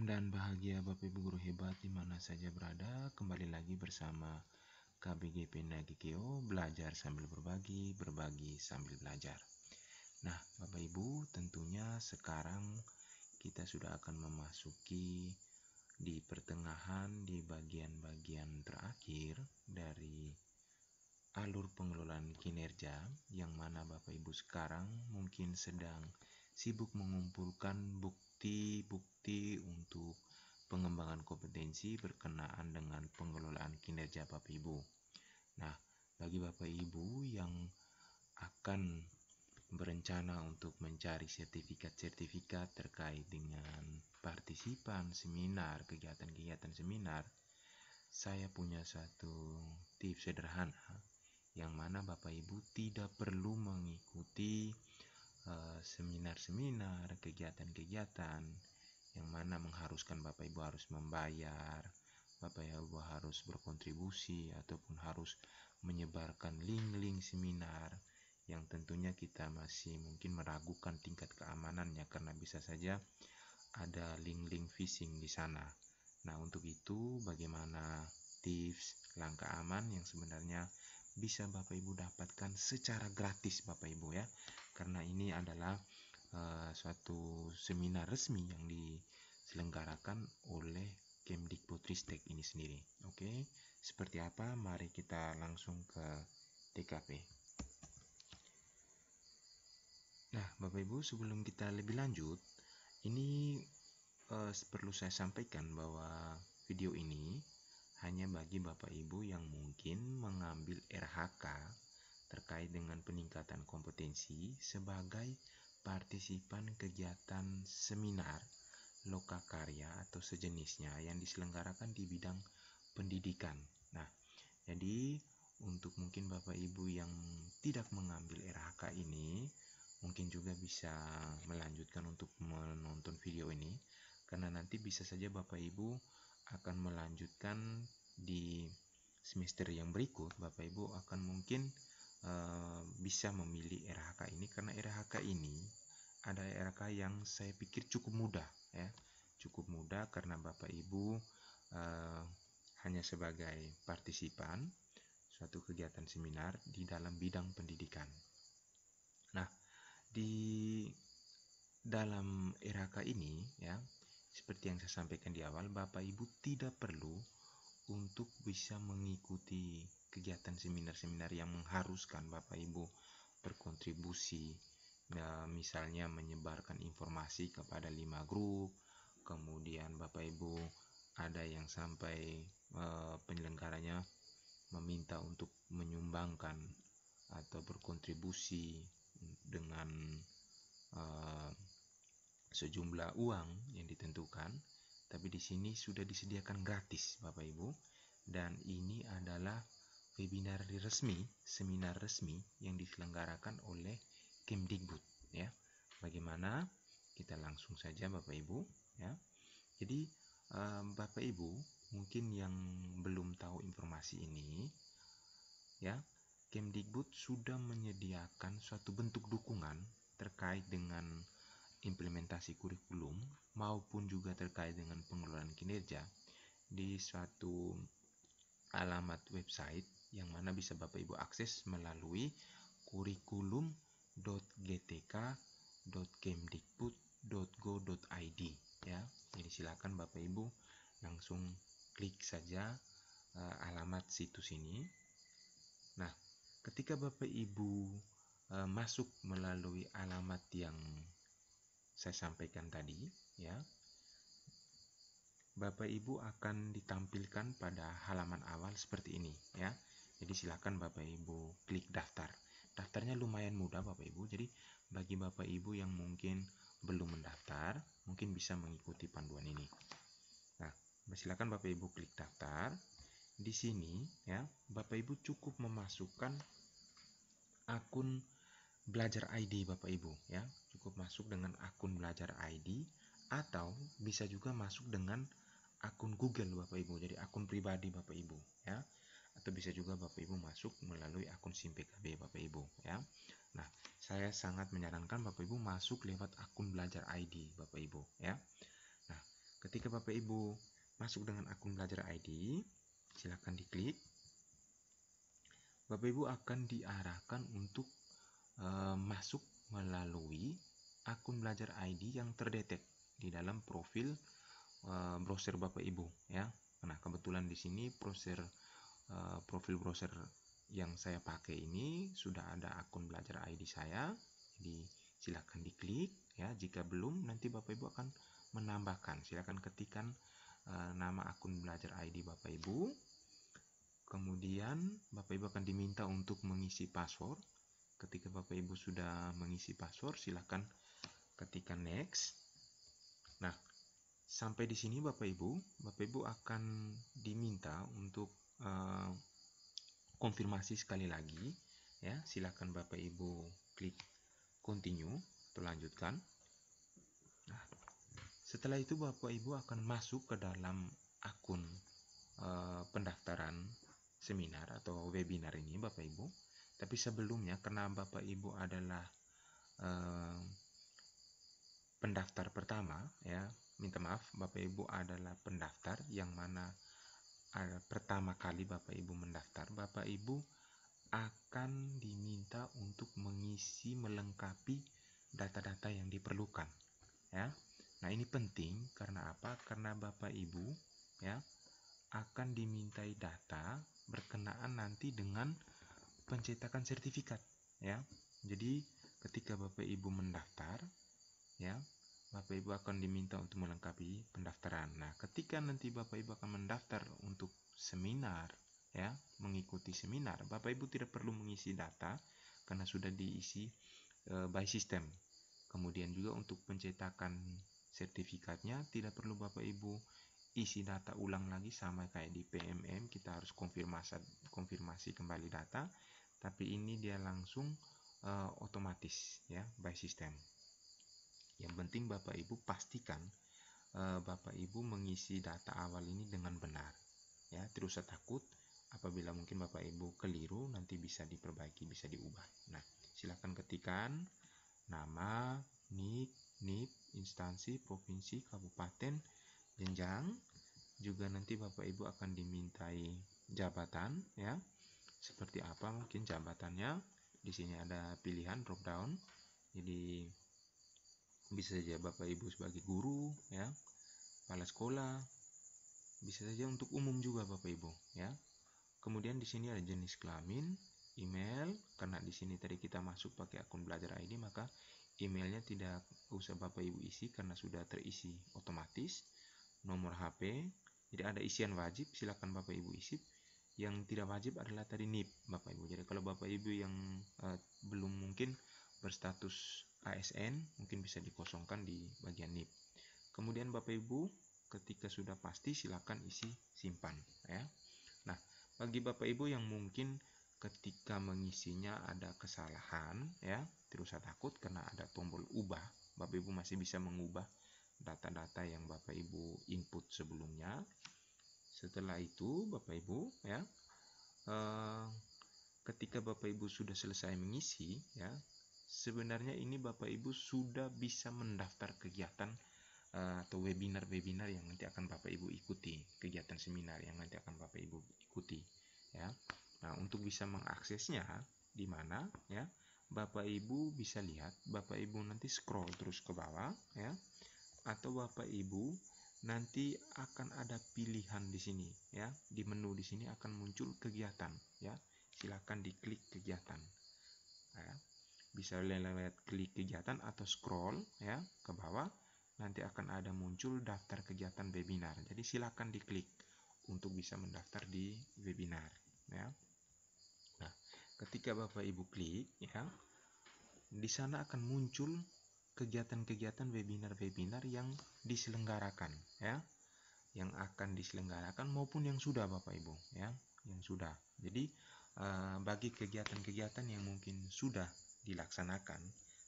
Salam dan bahagia Bapak Ibu guru hebat di mana saja berada. Kembali lagi bersama KBG Pendagikeo, belajar sambil berbagi, berbagi sambil belajar. Nah, Bapak Ibu, tentunya sekarang kita sudah akan memasuki di pertengahan, di bagian-bagian terakhir dari alur pengelolaan kinerja, yang mana Bapak Ibu sekarang mungkin sedang sibuk mengumpulkan bukti-bukti untuk pengembangan kompetensi berkenaan dengan pengelolaan kinerja Bapak Ibu. Nah, bagi Bapak Ibu yang akan berencana untuk mencari sertifikat-sertifikat terkait dengan partisipan seminar, kegiatan-kegiatan seminar, saya punya satu tips sederhana yang mana Bapak Ibu tidak perlu mengikuti seminar-seminar, kegiatan-kegiatan yang mana mengharuskan Bapak Ibu harus membayar, Bapak Ibu harus berkontribusi ataupun harus menyebarkan link-link seminar yang tentunya kita masih mungkin meragukan tingkat keamanannya karena bisa saja ada link-link phishing di sana. Nah, untuk itu bagaimana tips langkah aman yang sebenarnya bisa Bapak Ibu dapatkan secara gratis Bapak Ibu ya, karena ini adalah suatu seminar resmi yang diselenggarakan oleh Kemdikbudristek ini sendiri. Oke, seperti apa? Mari kita langsung ke TKP. Nah, Bapak Ibu, sebelum kita lebih lanjut, ini perlu saya sampaikan bahwa video ini hanya bagi Bapak Ibu yang mungkin mengambil RHK terkait dengan peningkatan kompetensi sebagai partisipan kegiatan seminar, lokakarya atau sejenisnya yang diselenggarakan di bidang pendidikan. Nah, jadi untuk mungkin Bapak Ibu yang tidak mengambil RHK ini, mungkin juga bisa melanjutkan untuk menonton video ini, karena nanti bisa saja Bapak Ibu akan melanjutkan di semester yang berikut. Bapak Ibu akan mungkin bisa memilih RHK ini, karena RHK ini ada RHK yang saya pikir cukup mudah ya, cukup mudah karena Bapak Ibu hanya sebagai partisipan suatu kegiatan seminar di dalam bidang pendidikan. Nah, di dalam RHK ini ya, seperti yang saya sampaikan di awal, Bapak Ibu tidak perlu untuk bisa mengikuti kegiatan seminar-seminar yang mengharuskan Bapak Ibu berkontribusi, misalnya menyebarkan informasi kepada 5 grup, kemudian Bapak Ibu ada yang sampai penyelenggaranya meminta untuk menyumbangkan atau berkontribusi dengan sejumlah uang yang ditentukan, tapi di sini sudah disediakan gratis Bapak Ibu, dan ini adalah webinar resmi, seminar resmi yang diselenggarakan oleh Kemdikbud ya. Bagaimana? Kita langsung saja Bapak Ibu ya. Jadi Bapak Ibu mungkin yang belum tahu informasi ini ya, Kemdikbud sudah menyediakan suatu bentuk dukungan terkait dengan implementasi kurikulum maupun juga terkait dengan pengelolaan kinerja di suatu alamat website yang mana bisa Bapak Ibu akses melalui kurikulum.gtk.kemdikbud.go.id ya. Jadi silakan Bapak Ibu langsung klik saja alamat situs ini. Nah, ketika Bapak Ibu masuk melalui alamat yang saya sampaikan tadi ya, Bapak Ibu akan ditampilkan pada halaman awal seperti ini ya. Jadi silakan Bapak Ibu klik daftar. Daftarnya lumayan mudah Bapak Ibu. Jadi bagi Bapak Ibu yang mungkin belum mendaftar, mungkin bisa mengikuti panduan ini. Nah, silakan Bapak Ibu klik daftar. Di sini ya, Bapak Ibu cukup memasukkan akun Belajar ID Bapak Ibu ya. Cukup masuk dengan akun Belajar ID atau bisa juga masuk dengan akun Google Bapak Ibu. Jadi akun pribadi Bapak Ibu ya. Atau bisa juga Bapak Ibu masuk melalui akun SIM PKB Bapak Ibu ya. Nah, saya sangat menyarankan Bapak Ibu masuk lewat akun Belajar ID Bapak Ibu ya. Nah, Ketika Bapak Ibu masuk dengan akun Belajar ID, silakan diklik. Bapak Ibu akan diarahkan untuk masuk melalui akun Belajar ID yang terdetek di dalam profil browser Bapak Ibu ya. Nah, kebetulan di sini profil browser yang saya pakai ini sudah ada akun Belajar ID saya. Jadi silakan diklik ya. Jika belum, nanti Bapak Ibu akan menambahkan. Silakan ketikkan nama akun Belajar ID Bapak Ibu. Kemudian Bapak Ibu akan diminta untuk mengisi password. Ketika Bapak Ibu sudah mengisi password, silakan ketikkan next. Nah, sampai di sini Bapak Ibu akan diminta untuk konfirmasi sekali lagi ya. Silakan Bapak Ibu klik continue atau lanjutkan. Nah, setelah itu Bapak Ibu akan masuk ke dalam akun pendaftaran seminar atau webinar ini Bapak Ibu. Tapi sebelumnya, karena Bapak Ibu adalah pendaftar pertama ya, minta maaf, Bapak Ibu adalah pendaftar yang mana pertama kali Bapak Ibu mendaftar, Bapak Ibu akan diminta untuk melengkapi data-data yang diperlukan ya. Nah, ini penting karena apa? Karena Bapak Ibu ya akan dimintai data berkenaan nanti dengan pencetakan sertifikat ya. Jadi ketika Bapak Ibu mendaftar ya, Bapak Ibu akan diminta untuk melengkapi pendaftaran. Nah, ketika nanti Bapak Ibu akan mendaftar untuk seminar ya, mengikuti seminar, Bapak Ibu tidak perlu mengisi data karena sudah diisi by system. Kemudian juga untuk pencetakan sertifikatnya tidak perlu Bapak Ibu isi data ulang lagi sama kayak di PMM, kita harus konfirmasi kembali data, tapi ini dia langsung otomatis ya, by system. Yang penting Bapak Ibu pastikan Bapak Ibu mengisi data awal ini dengan benar ya. Tidak usah takut apabila mungkin Bapak Ibu keliru, nanti bisa diperbaiki, bisa diubah. Nah, silakan ketikkan nama, NIK, NIP, instansi, provinsi, kabupaten, jenjang. Juga nanti Bapak Ibu akan dimintai jabatan ya. Seperti apa mungkin jabatannya. Di sini ada pilihan drop down. Jadi bisa saja Bapak Ibu sebagai guru ya, kepala sekolah, bisa saja untuk umum juga Bapak Ibu ya. Kemudian di sini ada jenis kelamin, email, karena di sini tadi kita masuk pakai akun Belajar ID, maka emailnya tidak usah Bapak Ibu isi karena sudah terisi otomatis. Nomor HP, jadi ada isian wajib, silakan Bapak Ibu isi. Yang tidak wajib adalah tadi NIP Bapak Ibu. Jadi kalau Bapak Ibu yang belum mungkin berstatus ASN, mungkin bisa dikosongkan di bagian NIP. Kemudian Bapak Ibu ketika sudah pasti silakan isi simpan ya. Nah, bagi Bapak Ibu yang mungkin ketika mengisinya ada kesalahan ya, tidak usah takut karena ada tombol ubah. Bapak Ibu masih bisa mengubah data-data yang Bapak Ibu input sebelumnya. Setelah itu Bapak Ibu ya, ketika Bapak Ibu sudah selesai mengisi ya, sebenarnya ini Bapak Ibu sudah bisa mendaftar kegiatan atau webinar-webinar yang nanti akan Bapak Ibu ikuti, kegiatan seminar yang nanti akan Bapak Ibu ikuti ya. Nah, untuk bisa mengaksesnya di mana ya, Bapak Ibu bisa lihat, Bapak Ibu nanti scroll terus ke bawah ya, atau Bapak Ibu nanti akan ada pilihan di sini ya, di menu di sini akan muncul kegiatan ya. Silakan diklik kegiatan ya. Bisa lewat klik kegiatan atau scroll ya ke bawah, nanti akan ada muncul daftar kegiatan webinar. Jadi silakan diklik untuk bisa mendaftar di webinar ya. Nah, ketika Bapak Ibu klik ya, di sana akan muncul kegiatan-kegiatan webinar-webinar yang diselenggarakan ya, yang akan diselenggarakan maupun yang sudah Bapak Ibu ya, yang sudah. Jadi bagi kegiatan-kegiatan yang mungkin sudah dilaksanakan,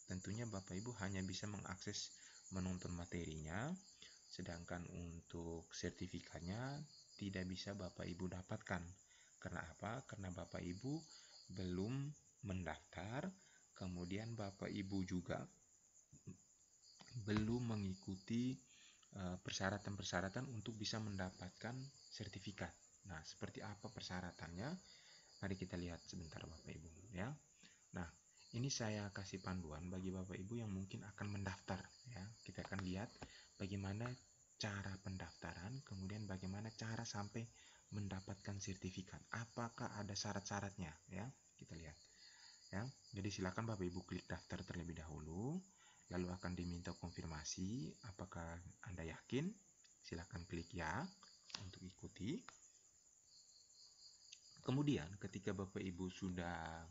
tentunya Bapak Ibu hanya bisa mengakses menonton materinya, sedangkan untuk sertifikatnya tidak bisa Bapak Ibu dapatkan. Karena apa? Karena Bapak Ibu belum mendaftar, kemudian Bapak Ibu juga belum mengikuti persyaratan-persyaratan untuk bisa mendapatkan sertifikat. Nah, seperti apa persyaratannya? Mari kita lihat sebentar Bapak Ibu ya. Nah, ini saya kasih panduan bagi Bapak Ibu yang mungkin akan mendaftar ya. Kita akan lihat bagaimana cara pendaftaran, kemudian bagaimana cara sampai mendapatkan sertifikat. Apakah ada syarat-syaratnya ya? Kita lihat. Ya. Jadi silakan Bapak Ibu klik daftar terlebih dahulu, lalu akan diminta konfirmasi apakah Anda yakin. Silakan klik ya untuk ikuti. Kemudian ketika Bapak Ibu sudah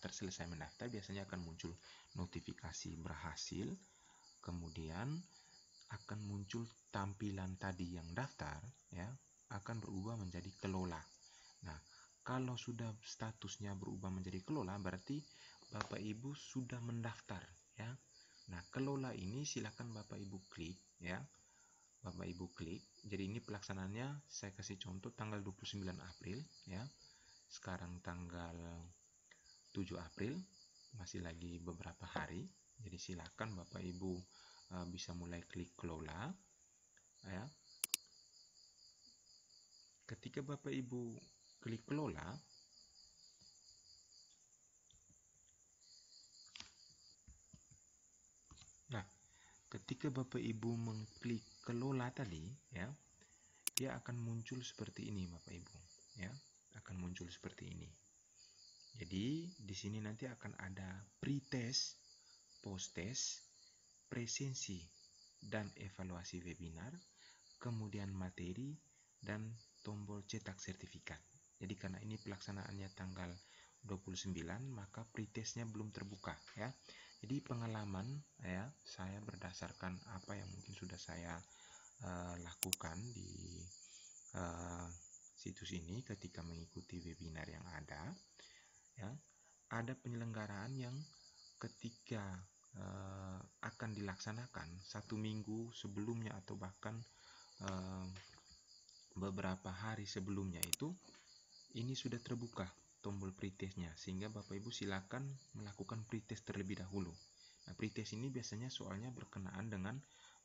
selesai mendaftar, biasanya akan muncul notifikasi berhasil. Kemudian akan muncul tampilan tadi yang daftar ya, akan berubah menjadi kelola. Nah, kalau sudah statusnya berubah menjadi kelola, berarti Bapak Ibu sudah mendaftar ya. Nah, kelola ini silakan Bapak Ibu klik ya. Bapak Ibu klik. Jadi ini pelaksanaannya saya kasih contoh tanggal 29 April ya. Sekarang tanggal 7 April, masih lagi beberapa hari. Jadi silakan Bapak Ibu bisa mulai klik kelola ya. Ketika Bapak Ibu klik kelola, nah ketika Bapak Ibu mengklik kelola tadi ya, dia akan muncul seperti ini Bapak Ibu ya, akan muncul seperti ini. Jadi di sini nanti akan ada pre-test, post-test, presensi dan evaluasi webinar, kemudian materi dan tombol cetak sertifikat. Jadi karena ini pelaksanaannya tanggal 29, maka pretestnya belum terbuka ya. Jadi pengalaman ya, saya berdasarkan apa yang mungkin sudah saya lakukan di situs ini ketika mengikuti webinar yang ada ya, ada penyelenggaraan yang ketika akan dilaksanakan 1 minggu sebelumnya atau bahkan beberapa hari sebelumnya itu ini sudah terbuka tombol pretestnya, sehingga Bapak Ibu silakan melakukan pretest terlebih dahulu. Nah, pretest ini biasanya soalnya berkenaan dengan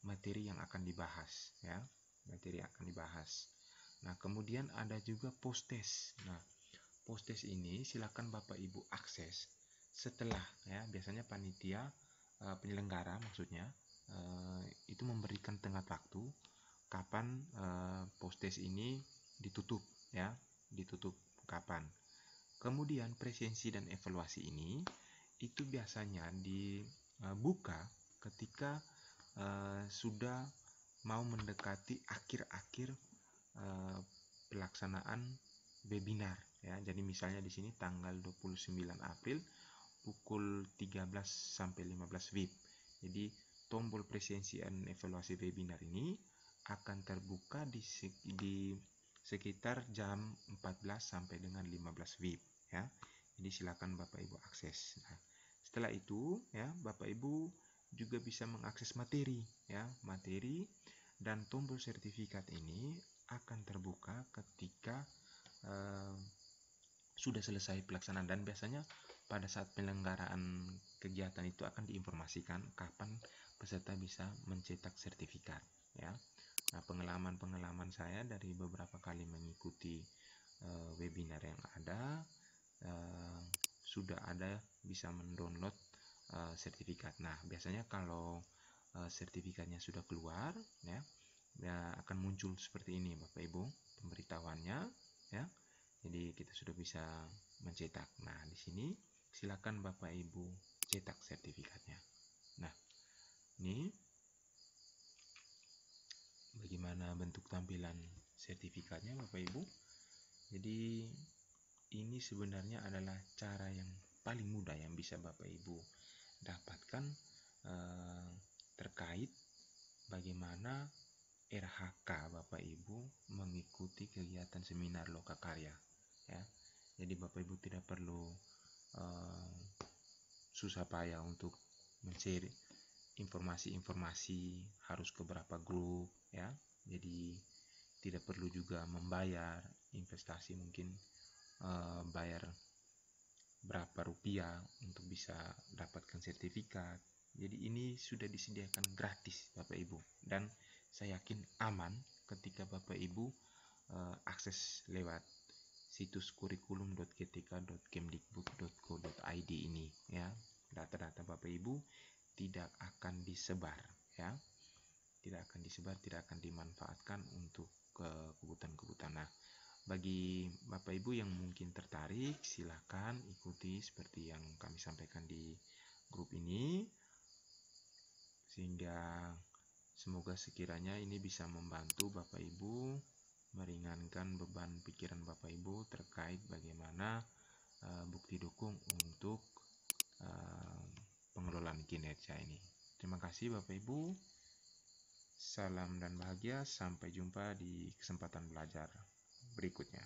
materi yang akan dibahas ya, materi yang akan dibahas. Nah, kemudian ada juga post test. Nah, post test ini silakan Bapak Ibu akses setelah ya, biasanya panitia penyelenggara maksudnya itu memberikan tenggat waktu kapan post test ini ditutup ya, ditutup kapan. Kemudian presensi dan evaluasi ini itu biasanya dibuka ketika sudah mau mendekati akhir-akhir pelaksanaan webinar ya. Jadi misalnya di sini tanggal 29 April pukul 13 sampai 15 WIB. Jadi tombol presensi dan evaluasi webinar ini akan terbuka di sekitar jam 14 sampai dengan 15 WIB ya. Jadi silakan Bapak Ibu akses. Nah, setelah itu ya, Bapak Ibu juga bisa mengakses materi ya. Materi dan tombol sertifikat ini akan terbuka ketika sudah selesai pelaksanaan, dan biasanya pada saat penyelenggaraan kegiatan itu akan diinformasikan kapan peserta bisa mencetak sertifikat ya. Nah, pengalaman saya dari beberapa kali mengikuti webinar yang ada, sudah ada bisa mendownload sertifikat. Nah, biasanya kalau sertifikatnya sudah keluar ya, akan muncul seperti ini Bapak Ibu pemberitahuannya ya. Jadi kita sudah bisa mencetak. Nah, di sini silakan Bapak Ibu cetak sertifikatnya. Nah, ini bagaimana bentuk tampilan sertifikatnya Bapak Ibu. Jadi ini sebenarnya adalah cara yang paling mudah yang bisa Bapak Ibu dapatkan terkait bagaimana RHK Bapak Ibu mengikuti kegiatan seminar Lokakarya ya. Jadi Bapak Ibu tidak perlu susah payah untuk mencari informasi-informasi harus ke berapa grup ya. Jadi tidak perlu juga membayar investasi, mungkin bayar berapa rupiah untuk bisa dapatkan sertifikat. Jadi ini sudah disediakan gratis Bapak Ibu, dan saya yakin aman ketika Bapak Ibu akses lewat situs kurikulum.gtk.kemdikbud.go.id ini ya. Data-data Bapak Ibu tidak akan disebar ya. Tidak akan disebar, tidak akan dimanfaatkan untuk kebutuhan-kebutuhan. Nah, bagi Bapak Ibu yang mungkin tertarik, silakan ikuti seperti yang kami sampaikan di grup ini, sehingga semoga sekiranya ini bisa membantu Bapak Ibu meringankan beban pikiran Bapak Ibu terkait bagaimana bukti dukung untuk pengelolaan kinerja ini. Terima kasih Bapak Ibu. Salam dan bahagia, sampai jumpa di kesempatan belajar berikutnya.